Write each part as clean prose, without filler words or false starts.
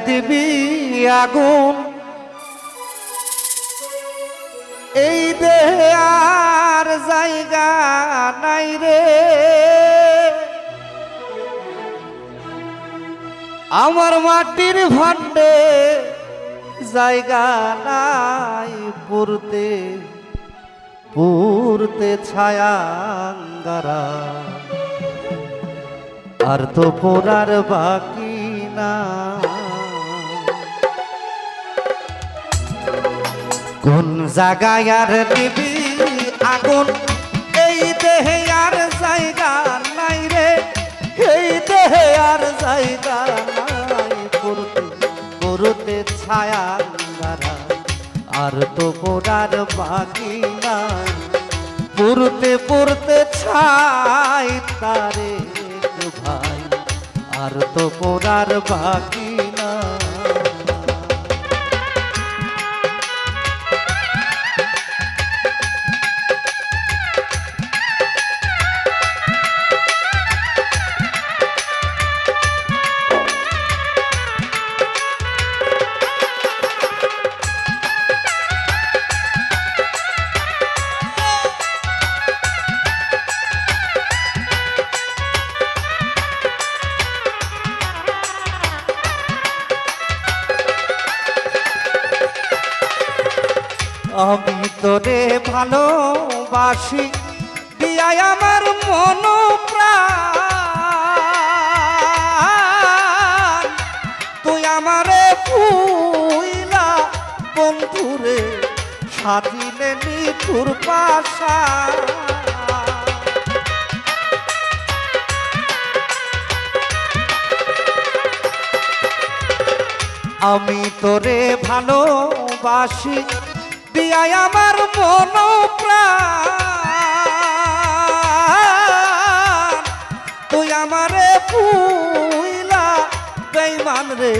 দিবি আগুন এই দেহে আর জায়গা নাই রে, আমার মাটির ভান্ডে জায়গা নাই পুরতে পুরতে ছায়াঙ্গারা, আর তো পোড়ার বাকি না। কোন জায়গায় আর দিবি আগুন এই দেহে আর জায়গা নাই রে, এই দেহে আর জায়গা নাই পুরতে পুরতে ছায়াঙ্গারা, আর তো পোড়ার বাকি নাই পুরতে পুরতে ছাই তারে ভাই, আর তো পোড়ার বাকি না। আমি তোরে ভালোবাসি দিয়াই আমার মন প্রাণ, তুই আমারে ভুইলা বন্ধুরে সাজিলে নিঠুর পাশা। আমি তোরে ভালোবাসি দিয়াই আমার মন প্রাণ, তুই আমারে ভুইলা বেঈমান রে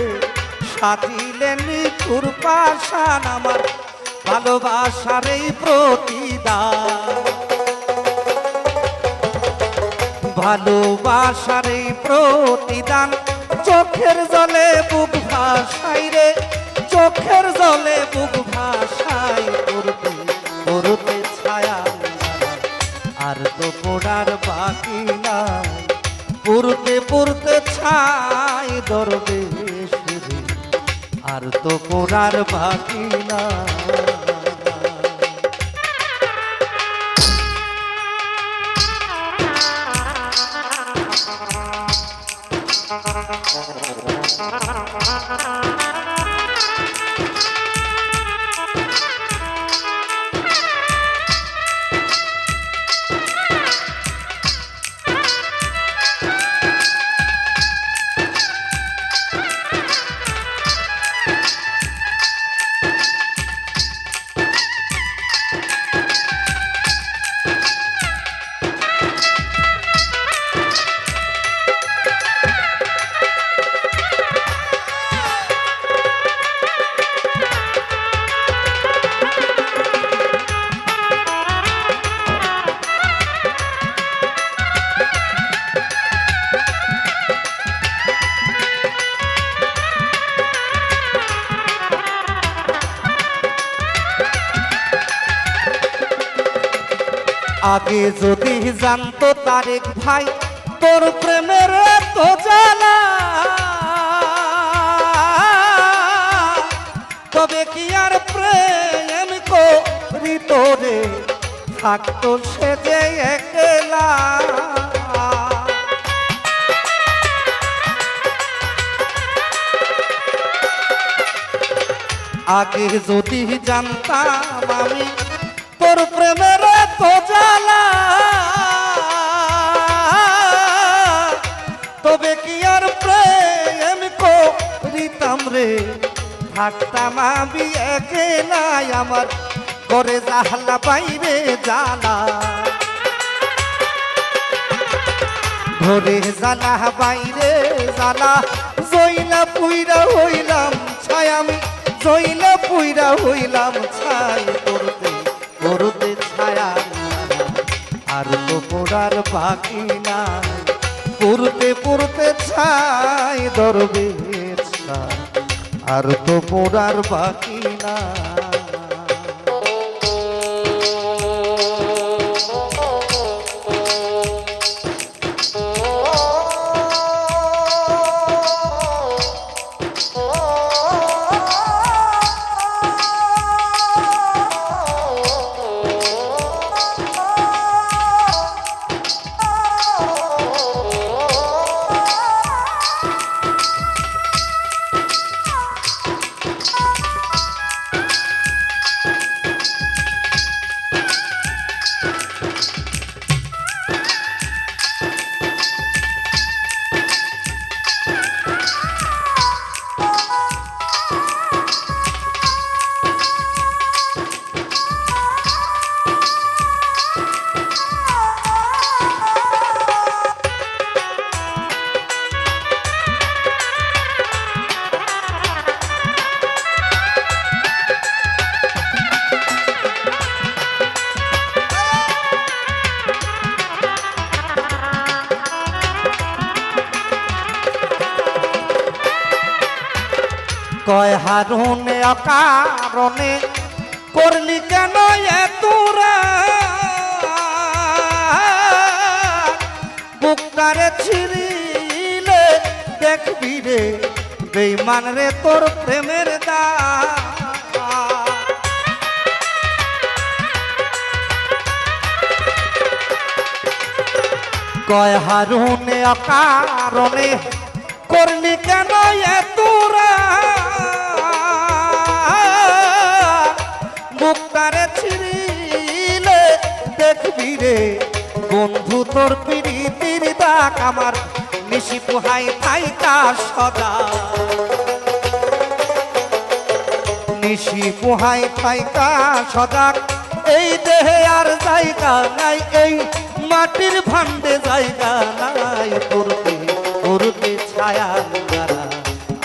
সাজিলে নিঠুর পাশান, আমার ভালোবাসার এই প্রতিদান, ভালোবাসার এই প্রতিদান চোখের জলে বুক ভাসাই রে, চোখের জলে বুক ভাসাই করতে করতে ছায়া, আর তো পোড়ার বাকি নাই পুরতে পুরতে ছাই দরবেশ রে, আর তো পোড়ার বাকি নাই। আগে যদি জানতো তারেক ভাই তোর প্রেমের এত জ্বালা, তবে কি আর প্রেম করিত রে, থাকতো সে যে একলা। আগে যদি জানতাম আমি তোর প্রেমের এত জ্বালা, তবে কি আর প্রেম করিতাম রে, থাকতাম আমি একলাই, আমার ঘরে জাহালা বাইরে জ্বালা, ঘরে জ্বালা বাইরে জ্বালা, জইলা পুইরা হইলাম ছাই, আমি জইলা পুইরা হইলাম ছাই করতে করতে ছায়া, আর তো পোড়ার বাকি নাই পুরতে পুরতে ছাই দরবেশ, আর তো পড়ার বাকি না। কয় হারুনে অকারণে করলি কেন তোরা বুকটারে ছিঁড়িলে দেখবি রে বেঈমান রে তোর প্রেমের দা। কয় হারুনে অকারণে করলি কেন তোরা বুকটারে ছিঁড়িলে দেখবি রে বন্ধু তোর পিড়িতির দাগ আমার নিশি পোহাই থাইকা সদা। নিশি পোহাই থাইকা সদা এই দেহে আর জায়গা নাই, এই মাটির ভান্ডে জায়গা নাই পড়তে পড়তে ছায়া গারা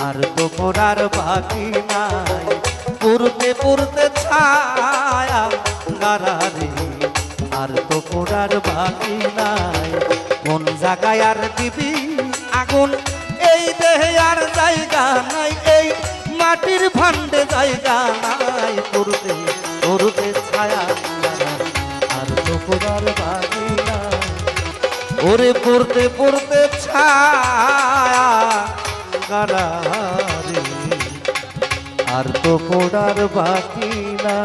আর তো পড়ার বাকি নাই। পড়তে পড়তে ছায়া গারা রে আর তো পড়ার বাকি নাই। কোন জায়গায় আর দিবি আগুন এই দেহে আর জায়গা নাই, এই মাটির ভান্ডে জায়গা নাই পড়তে পড়তে ছায়া গারা আর তো পড়ার বাকি নাই। ওরে পড়তে পড়তে ছায়া গারা রে আর তো পড়ার বাকি না।